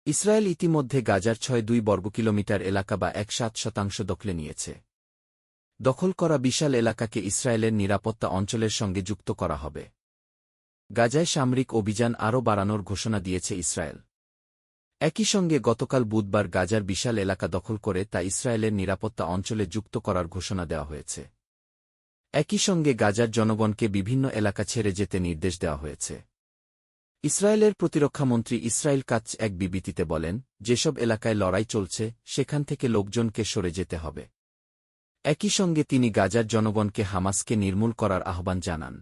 Israel ইতিমধ্যে গাজার ৬.২ বর্গকিলোমিটার এলাকা বা ১.৭% দখলে নিয়েছে। দখল করা বিশাল এলাকাকে ইসরায়েলের নিরাপত্তা অঞ্চলের সঙ্গে যুক্ত করা হবে। গাজায় সামরিক অভিযান আরও বাড়ানোর ঘোষণা দিয়েছে ইসরায়েল। একই সঙ্গে গতকাল বুধবার গাজার বিশাল এলাকা দখল করে তা ইসরায়েলের নিরাপত্তা অঞ্চলে যুক্ত করার ঘোষণা দেওয়া হয়েছে। একই সঙ্গে গাজার জনগণকে বিভিন্ন এলাকা ছেড়ে যেতে নির্দেশ দেওয়া হয়েছে। ইসরায়েলের প্রতিরক্ষামন্ত্রী ইসরায়েল কাৎজ এক বিবৃতিতে বলেন, যেসব এলাকায় লড়াই চলছে সেখান থেকে লোকজনকে সরে যেতে হবে। একই সঙ্গে তিনি গাজার জনগণকে হামাসকে নির্মূল করার আহ্বান জানান।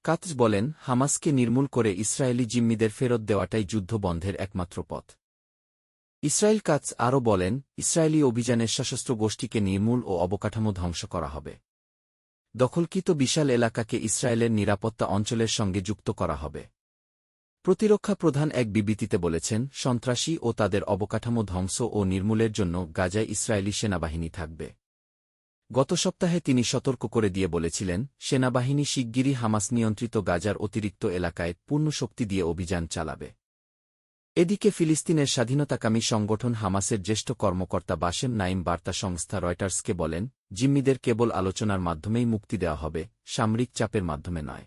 কাৎজ বলেন, হামাসকে নির্মূল করে ইসরায়েলি জিম্মিদের ফেরত দেওয়াটাই যুদ্ধ বন্ধের একমাত্র পথ। ইসরায়েল কাৎজ আরও বলেন, ইসরায়েলি অভিযানের সশস্ত্র গোষ্ঠীকে নির্মূল ও অবকাঠামো ধ্বংস করা হবে। দখলকৃত বিশাল এলাকাকে ইসরায়েলের নিরাপত্তা অঞ্চলের সঙ্গে যুক্ত করা হবে। প্রতিরক্ষা প্রধান এক বিবৃতিতে বলেছেন, সন্ত্রাসী ও তাদের অবকাঠামো ধ্বংস ও নির্মূলের জন্য গাজায় ইসরায়েলি সেনাবাহিনী থাকবে। গত সপ্তাহে তিনি সতর্ক করে দিয়ে বলেছিলেন, সেনাবাহিনী শিগগিরই হামাস নিয়ন্ত্রিত গাজার অতিরিক্ত এলাকায় পূর্ণ শক্তি দিয়ে অভিযান চালাবে। এদিকে ফিলিস্তিনের স্বাধীনতাকামী সংগঠন হামাসের জ্যেষ্ঠ কর্মকর্তা বাসেম নাইম বার্তা সংস্থা রয়টার্সকে বলেন, জিম্মিদের কেবল আলোচনার মাধ্যমেই মুক্তি দেওয়া হবে, সামরিক চাপের মাধ্যমে নয়।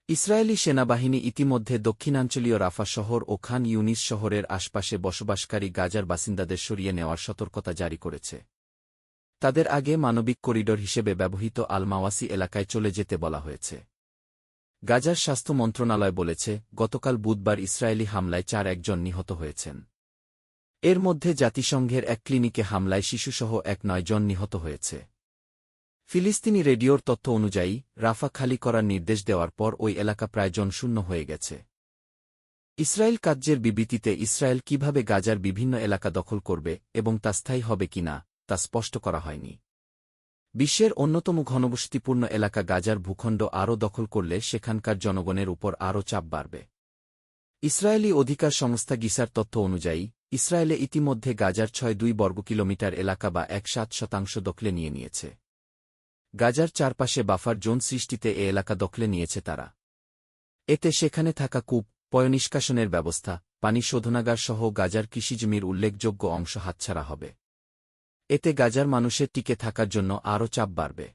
ইসরায়েলি সেনাবাহিনী ইতিমধ্যে দক্ষিণাঞ্চলীয় রাফা শহর ও খান ইউনিস শহরের আশপাশে বসবাসকারী গাজার বাসিন্দাদের সরিয়ে নেওয়ার সতর্কতা জারি করেছে। তাদের আগে মানবিক করিডোর হিসেবে ব্যবহৃত আল মাওয়াসি এলাকায় চলে যেতে বলা হয়েছে। গাজার স্বাস্থ্য মন্ত্রণালয় বলেছে, গতকাল বুধবার ইসরায়েলি হামলায় 4 জন নিহত হয়েছেন। এর মধ্যে জাতিসংঘের এক ক্লিনিকে হামলায় শিশুসহ 9 জন নিহত হয়েছে। ফিলিস্তিনি রেডিওর তথ্য অনুযায়ী, রাফা খালি করার নির্দেশ দেওয়ার পর ওই এলাকা প্রায় জনশূন্য হয়ে গেছে। ইসরায়েল কার্যের বিবৃতিতে ইসরায়েল কিভাবে গাজার বিভিন্ন এলাকা দখল করবে এবং তা স্থায়ী হবে কিনা তা স্পষ্ট করা হয়নি। বিশ্বের অন্যতম ঘনবসতিপূর্ণ এলাকা গাজার ভূখণ্ড আরও দখল করলে সেখানকার জনগণের উপর আরও চাপ বাড়বে। ইসরায়েলি অধিকার সংস্থা গিসার তথ্য অনুযায়ী, ইসরায়েলে ইতিমধ্যে গাজার 6.2 বর্গকিলোমিটার এলাকা বা 1.7% দখলে নিয়েছে। গাজার চারপাশে বাফার জোন সৃষ্টিতে এ এলাকা দখলে নিয়েছে তারা। এতে সেখানে থাকা কূপ, পয়ঃনিষ্কাশনের ব্যবস্থা, পানি শোধনাগার সহ গাজার কৃষিজমির উল্লেখযোগ্য অংশ হাতছাড়া হবে। এতে গাজার মানুষের টিকে থাকার জন্য আরও চাপ বাড়বে।